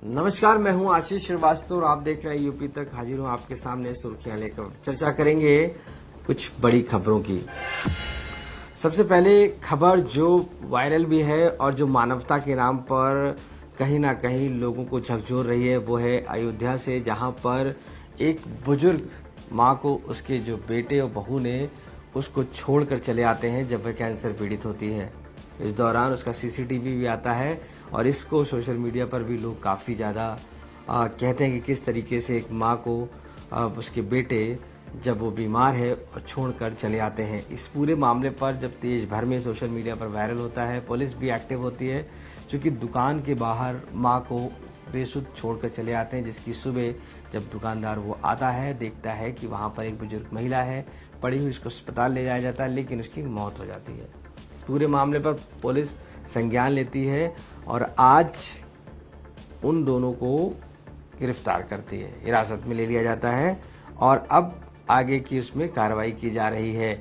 नमस्कार, मैं हूं आशीष श्रीवास्तव और आप देख रहे हैं यूपी तक। हाजिर हूं आपके सामने सुर्खियां लेकर। चर्चा करेंगे कुछ बड़ी खबरों की। सबसे पहले खबर जो वायरल भी है और जो मानवता के नाम पर कहीं ना कहीं लोगों को झकझोर रही है, वो है अयोध्या से, जहां पर एक बुजुर्ग मां को उसके जो बेटे और बहू ने उसको छोड़कर चले आते हैं जब वह कैंसर पीड़ित होती है। इस दौरान उसका सीसीटीवी भी आता है और इसको सोशल मीडिया पर भी लोग काफ़ी ज़्यादा कहते हैं कि किस तरीके से एक माँ को उसके बेटे जब वो बीमार है और छोड़कर चले आते हैं। इस पूरे मामले पर जब देश भर में सोशल मीडिया पर वायरल होता है, पुलिस भी एक्टिव होती है, क्योंकि दुकान के बाहर माँ को बेसुध छोड़कर चले आते हैं, जिसकी सुबह जब दुकानदार वो आता है देखता है कि वहाँ पर एक बुजुर्ग महिला है पड़ी हुई, उसको अस्पताल ले जाया जाता है लेकिन उसकी मौत हो जाती है। इस पूरे मामले पर पुलिस संज्ञान लेती है और आज उन दोनों को गिरफ्तार करती है, हिरासत में ले लिया जाता है और अब आगे की उसमें कार्रवाई की जा रही है,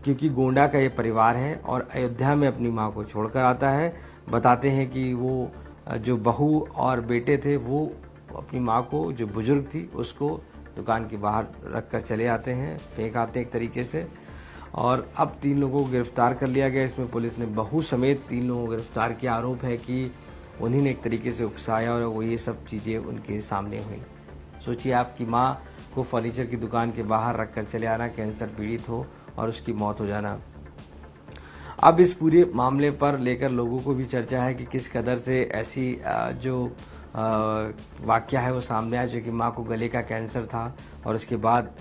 क्योंकि गोंडा का ये परिवार है और अयोध्या में अपनी मां को छोड़कर आता है। बताते हैं कि वो जो बहू और बेटे थे वो अपनी मां को, जो बुजुर्ग थी, उसको दुकान के बाहर रख कर चले आते हैं, फेंक आते हैं एक तरीके से। और अब 3 लोगों को गिरफ्तार कर लिया गया। इसमें पुलिस ने बहू समेत 3 लोगों को गिरफ्तार किया। आरोप है कि उन्हीं ने एक तरीके से उकसाया और वो ये सब चीज़ें उनके सामने हुई। सोचिए, आपकी माँ को फर्नीचर की दुकान के बाहर रख कर चले आना, कैंसर पीड़ित हो और उसकी मौत हो जाना। अब इस पूरे मामले पर लेकर लोगों को भी चर्चा है कि किस कदर से ऐसी जो वाकया है वो सामने आया, जो कि माँ को गले का कैंसर था और उसके बाद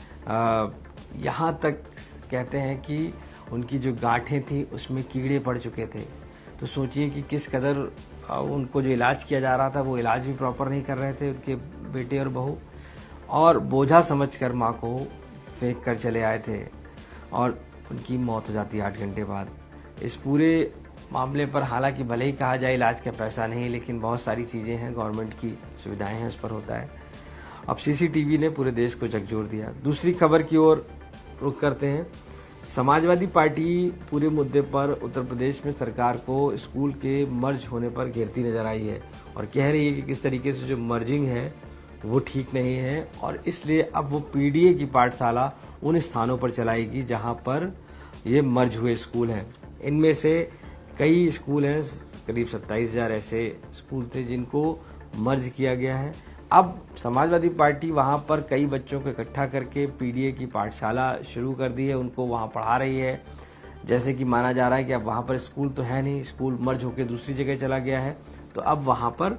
यहाँ तक कहते हैं कि उनकी जो गांठें थी उसमें कीड़े पड़ चुके थे। तो सोचिए कि किस कदर उनको जो इलाज किया जा रहा था वो इलाज भी प्रॉपर नहीं कर रहे थे उनके बेटे और बहू, और बोझा समझकर माँ को फेंक कर चले आए थे और उनकी मौत हो जाती है 8 घंटे बाद। इस पूरे मामले पर हालांकि भले ही कहा जाए इलाज का पैसा नहीं, लेकिन बहुत सारी चीज़ें हैं, गवर्नमेंट की सुविधाएं हैं, उस पर होता है। अब सीसीटीवी ने पूरे देश को झकझोर दिया। दूसरी खबर की ओर रुख करते हैं। समाजवादी पार्टी पूरे मुद्दे पर उत्तर प्रदेश में सरकार को स्कूल के मर्ज होने पर घेरती नजर आई है और कह रही है कि किस तरीके से जो मर्जिंग है वो ठीक नहीं है और इसलिए अब वो पीडीए की पाठशाला उन स्थानों पर चलाएगी जहां पर ये मर्ज हुए स्कूल हैं। इनमें से कई स्कूल हैं, करीब 27,000 ऐसे स्कूल थे जिनको मर्ज किया गया है। अब समाजवादी पार्टी वहां पर कई बच्चों को इकट्ठा करके पीडीए की पाठशाला शुरू कर दी है, उनको वहां पढ़ा रही है। जैसे कि माना जा रहा है कि अब वहां पर स्कूल तो है नहीं, स्कूल मर्ज होकर दूसरी जगह चला गया है, तो अब वहां पर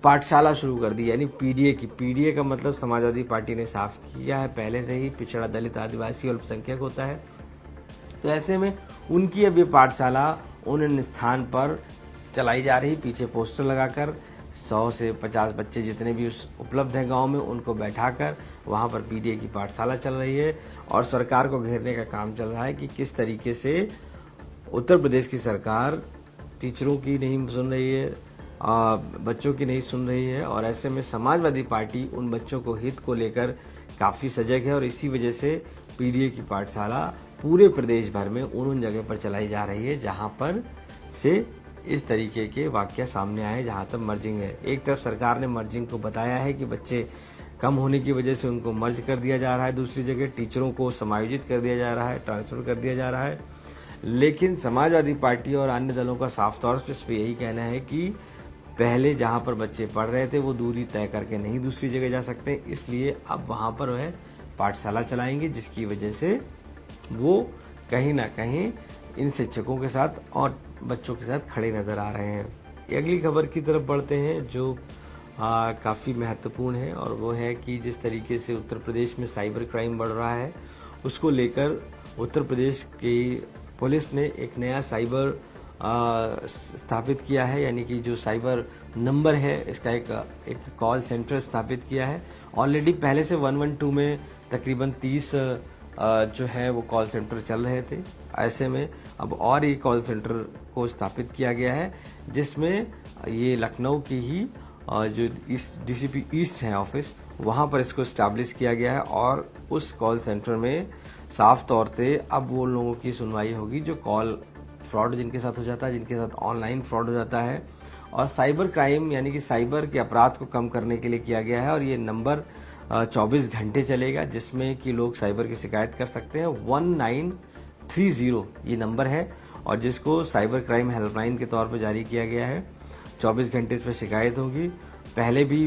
पाठशाला शुरू कर दी, यानी पीडीए की। पीडीए का मतलब समाजवादी पार्टी ने साफ किया है पहले से ही, पिछड़ा, दलित, आदिवासी, अल्पसंख्यक होता है। तो ऐसे में उनकी अब ये पाठशाला उन स्थान पर चलाई जा रही, पीछे पोस्टर लगाकर 100 से 50 बच्चे जितने भी उपलब्ध हैं गांव में, उनको बैठाकर वहां पर पीडीए की पाठशाला चल रही है और सरकार को घेरने का काम चल रहा है कि किस तरीके से उत्तर प्रदेश की सरकार टीचरों की नहीं सुन रही है, बच्चों की नहीं सुन रही है। और ऐसे में समाजवादी पार्टी उन बच्चों को हित को लेकर काफी सजग है और इसी वजह से पीडीए की पाठशाला पूरे प्रदेश भर में उन जगह पर चलाई जा रही है जहां पर से इस तरीके के वाकया सामने आए जहां तक मर्जिंग है। एक तरफ सरकार ने मर्जिंग को बताया है कि बच्चे कम होने की वजह से उनको मर्ज कर दिया जा रहा है, दूसरी जगह टीचरों को समायोजित कर दिया जा रहा है, ट्रांसफर कर दिया जा रहा है। लेकिन समाजवादी पार्टी और अन्य दलों का साफ तौर पर यही कहना है कि पहले जहां पर बच्चे पढ़ रहे थे वो दूरी तय करके नहीं दूसरी जगह जा सकते, इसलिए अब वहां पर वह पाठशाला चलाएंगे, जिसकी वजह से वो कहीं ना कहीं इन शिक्षकों के साथ और बच्चों के साथ खड़े नजर आ रहे हैं। अगली खबर की तरफ बढ़ते हैं जो काफ़ी महत्वपूर्ण है, और वो है कि जिस तरीके से उत्तर प्रदेश में साइबर क्राइम बढ़ रहा है, उसको लेकर उत्तर प्रदेश की पुलिस ने एक नया साइबर स्थापित किया है, यानी कि जो साइबर नंबर है इसका एक कॉल सेंटर स्थापित किया है। ऑलरेडी पहले से 112 में तकरीबन 30 जो है वो कॉल सेंटर चल रहे थे। ऐसे में अब और एक कॉल सेंटर को स्थापित किया गया है, जिसमें ये लखनऊ की ही जो डीसीपी ईस्ट है ऑफिस, वहां पर इसको स्टैब्लिश किया गया है और उस कॉल सेंटर में साफ तौर से अब वो लोगों की सुनवाई होगी जो कॉल फ्रॉड जिनके साथ हो जाता है, जिनके साथ ऑनलाइन फ्रॉड हो जाता है, और साइबर क्राइम यानी कि साइबर के अपराध को कम करने के लिए किया गया है। और ये नंबर 24 घंटे चलेगा, जिसमें कि लोग साइबर की शिकायत कर सकते हैं। 1930 ये नंबर है और जिसको साइबर क्राइम हेल्पलाइन के तौर पर जारी किया गया है। 24 घंटे इस पर शिकायत होगी। पहले भी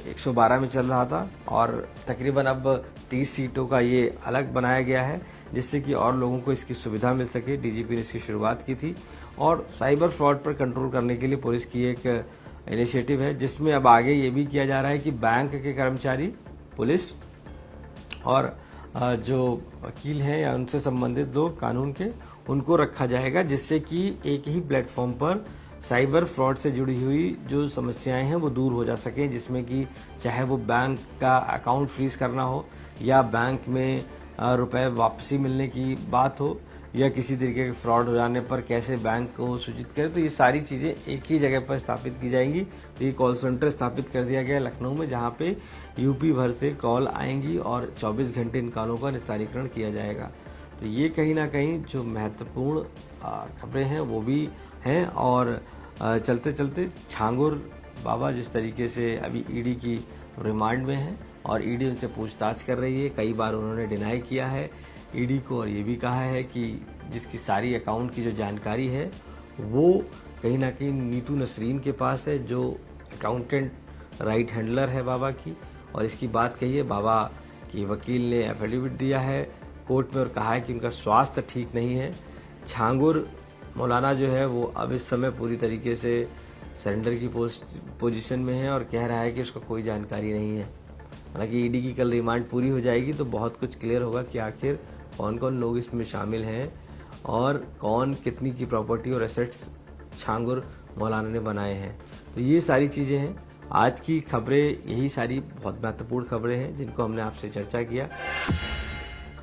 112 में चल रहा था और तकरीबन अब 30 सीटों का ये अलग बनाया गया है, जिससे कि और लोगों को इसकी सुविधा मिल सके। डीजीपी ने इसकी शुरुआत की थी और साइबर फ्रॉड पर कंट्रोल करने के लिए पुलिस की एक इनिशिएटिव है, जिसमें अब आगे ये भी किया जा रहा है कि बैंक के कर्मचारी, पुलिस और जो वकील हैं या उनसे संबंधित लोग कानून के, उनको रखा जाएगा, जिससे कि एक ही प्लेटफॉर्म पर साइबर फ्रॉड से जुड़ी हुई जो समस्याएं हैं वो दूर हो जा सकें, जिसमें कि चाहे वो बैंक का अकाउंट फ्रीज करना हो या बैंक में रुपए वापसी मिलने की बात हो या किसी तरीके के फ्रॉड हो जाने पर कैसे बैंक को सूचित करें, तो ये सारी चीजें एक ही जगह पर स्थापित की जाएंगी। तो ये कॉल सेंटर स्थापित कर दिया गया है लखनऊ में, जहां पे यूपी भर से कॉल आएंगी और 24 घंटे इन कॉलों का निस्तारीकरण किया जाएगा। तो ये कहीं ना कहीं जो महत्वपूर्ण खबरें हैं वो भी हैं। और चलते चलते छांगुर बाबा जिस तरीके से अभी ईडी की रिमांड में है और ईडी उनसे पूछताछ कर रही है, कई बार उन्होंने डिनाई किया है ईडी को और ये भी कहा है कि जिसकी सारी अकाउंट की जो जानकारी है वो कहीं ना कहीं नीतू नसरीन के पास है, जो अकाउंटेंट राइट हैंडलर है बाबा की। और इसकी बात कही है, बाबा की वकील ने एफिडेविट दिया है कोर्ट में और कहा है कि उनका स्वास्थ्य ठीक नहीं है। छांगुर मौलाना जो है वो अब इस समय पूरी तरीके से सरेंडर की पोजीशन में है और कह रहा है कि उसको कोई जानकारी नहीं है। हालांकि ईडी की कल रिमांड पूरी हो जाएगी तो बहुत कुछ क्लियर होगा कि आखिर कौन कौन लोग इसमें शामिल हैं और कौन कितनी की प्रॉपर्टी और एसेट्स छांगुर मौलाना ने बनाए हैं। तो ये सारी चीजें हैं आज की खबरें, यही सारी बहुत महत्वपूर्ण खबरें हैं जिनको हमने आपसे चर्चा किया।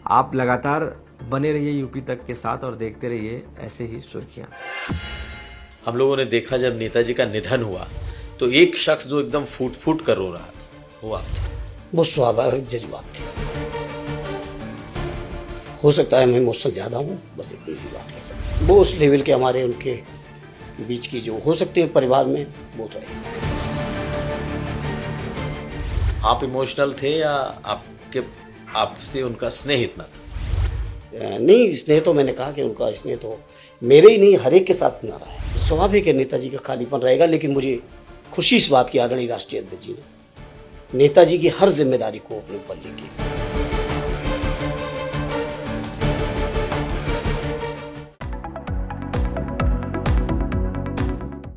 आप लगातार बने रहिए यूपी तक के साथ और देखते रहिए ऐसे ही सुर्खियां। हम लोगों ने देखा जब नेताजी का निधन हुआ तो एक शख्स जो एकदम फूट फूट कर रो रहा था वो आप थे। वो स्वाभाविक जज्बात थे। हो सकता है मैं इमोशनल ज्यादा हूँ, बस इतनी सी बात कह सकता हूँ। वो उस लेवल के हमारे उनके बीच की जो हो सकती है परिवार में वो तो है। आप इमोशनल थे या आपसे उनका स्नेह इतना था? नहीं, स्नेह तो मैंने कहा कि उनका स्नेह तो मेरे ही नहीं हर एक के साथ ना रहा है। स्वाभाविक है नेताजी का खालीपन रहेगा, लेकिन मुझे खुशी इस बात की आदरणीय राष्ट्रीय अध्यक्ष जी ने नेताजी की हर जिम्मेदारी को अपने ऊपर लेके